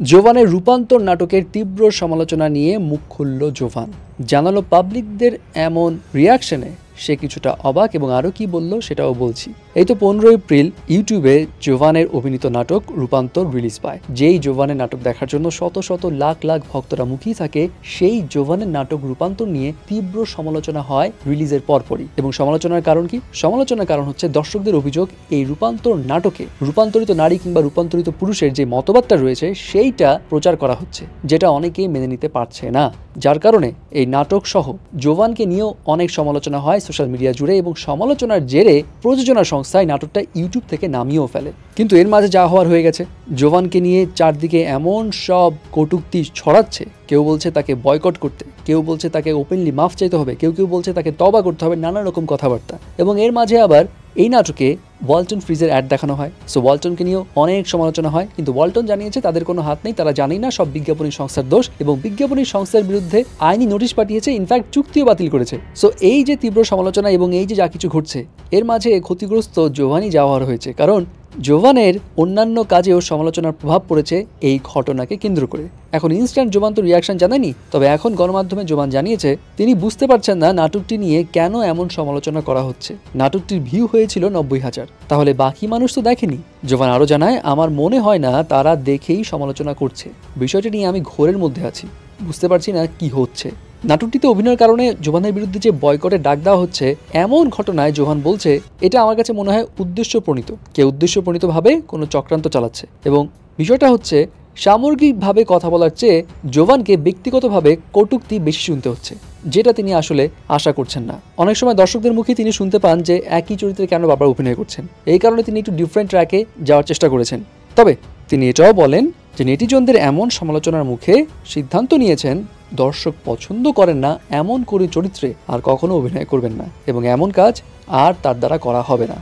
জোভানের রূপান্তর নাটকের তীব্র সমালোচনা নিয়ে মুখ খুলল জোভান, জানালো পাবলিকদের এমন রিয়াকশনে সে কিছুটা অবাক এবং আরও কি বলল সেটাও বলছি। এই তো 15 এপ্রিল ইউটিউবে জোভানের অভিনীত নাটক রূপান্তর রিলিজ পায়। যেই জোভানের নাটক দেখার জন্য শত শত লাখ লাখ ভক্তরা মুখিয়ে থাকে, সেই জোভানের নাটক রূপান্তর নিয়ে তীব্র সমালোচনা হয় রিলিজের পরপরই। এবং সমালোচনার কারণ কি? সমালোচনার কারণ হচ্ছে দর্শকদের অভিযোগ এই রূপান্তর নাটকে রূপান্তরিত নারী কিংবা রূপান্তরিত পুরুষের যে মতবাদটা রয়েছে সেইটা প্রচার করা হচ্ছে, যেটা অনেকেই মেনে নিতে পারছে না। যার কারণে এই নাটক সহ জোভানকে নিয়েও অনেক সমালোচনা হয় সোশ্যাল মিডিয়া জুড়ে, এবং সমালোচনার জেরে প্রযোজনা সংস্থায় নাটকটা ইউটিউব থেকে নামিয়েও ফেলে। কিন্তু এর মাঝে যা হওয়ার হয়ে গেছে। জোভানকে নিয়ে চারদিকে এমন সব কটূক্তি ছড়াচ্ছে, কেউ বলছে তাকে বয়কট করতে, কেউ বলছে তাকে ওপেনলি মাফ চাইতে হবে, কেউ কেউ বলছে তাকে তবা করতে হবে, নানা রকম কথাবার্তা। এবং এর মাঝে আবার এই নাটকে ওয়ালটন ফ্রিজের অ্যাড দেখানো হয়। সো ওয়ালটনকে নিয়েও অনেক সমালোচনা হয়, কিন্তু ওয়ালটন জানিয়েছে তাদের কোনো হাত নেই, তারা জানেই না, সব বিজ্ঞাপনী সংস্থার দোষ, এবং বিজ্ঞাপনী সংস্থার বিরুদ্ধে আইনি নোটিশ পাঠিয়েছে, ইনফ্যাক্ট চুক্তিও বাতিল করেছে। সো এই যে তীব্র সমালোচনা এবং এই যে যা কিছু ঘটছে, এর মাঝে ক্ষতিগ্রস্ত জোভানই যাওয়ার হয়েছে, কারণ জোভানের অন্যান্য কাজেও সমালোচনার প্রভাব পড়েছে এই ঘটনাকে কেন্দ্র করে। এখন ইনস্ট্যান্ট জোভান তো রিয়াকশন জানায়নি, তবে এখন গণমাধ্যমে জোভান জানিয়েছে তিনি বুঝতে পারছেন না নাটকটি নিয়ে কেন এমন সমালোচনা করা হচ্ছে। নাটকটির ভিউ হয়েছিল 90,000, তাহলে বাকি মানুষ তো দেখেনি। জোভান আরও জানায়, আমার মনে হয় না তারা দেখেই সমালোচনা করছে, বিষয়টি নিয়ে আমি ঘোরের মধ্যে আছি, বুঝতে পারছি না কি হচ্ছে। নাটকটিতে অভিনয়ের কারণে জোভানের বিরুদ্ধে যে বয়কটের ডাক দেওয়া হচ্ছে, এমন ঘটনায় জোভান বলছে এটা আমার কাছে মনে হয় উদ্দেশ্যপ্রণীত, কেউ উদ্দেশ্যপ্রণীতভাবে কোনো চক্রান্ত চালাচ্ছে। এবং বিষয়টা হচ্ছে সামগ্রিকভাবে কথা বলার চেয়ে জোভানকে ব্যক্তিগতভাবে কটূক্তি বেশি শুনতে হচ্ছে, যেটা তিনি আসলে আশা করছেন না। অনেক সময় দর্শকদের মুখে তিনি শুনতে পান যে একই চরিত্রে কেন বারবার অভিনয় করছেন, এই কারণে তিনি একটু ডিফারেন্ট ট্র্যাকে যাওয়ার চেষ্টা করেছেন। তবে তিনি এটাও বলেন যে নেটিজনদের এমন সমালোচনার মুখে সিদ্ধান্ত নিয়েছেন দর্শক পছন্দ করেন না এমন করে চরিত্রে আর কখনো অভিনয় করবেন না, এবং এমন কাজ আর তার দ্বারা করা হবে না।